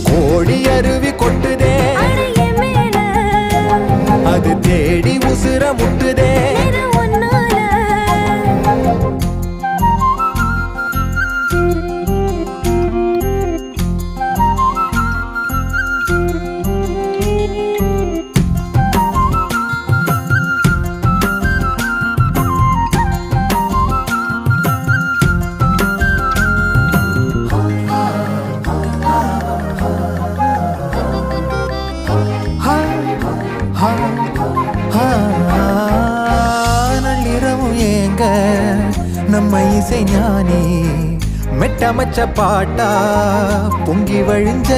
கோடி அருவி கொட்டுதே அது தேடி உசுர முட்டுதே நள்ளிரவும் ஏங்க நம்ம இசை ஞானி மெட்டமச்ச பாட்டா பொங்கி வழிஞ்ச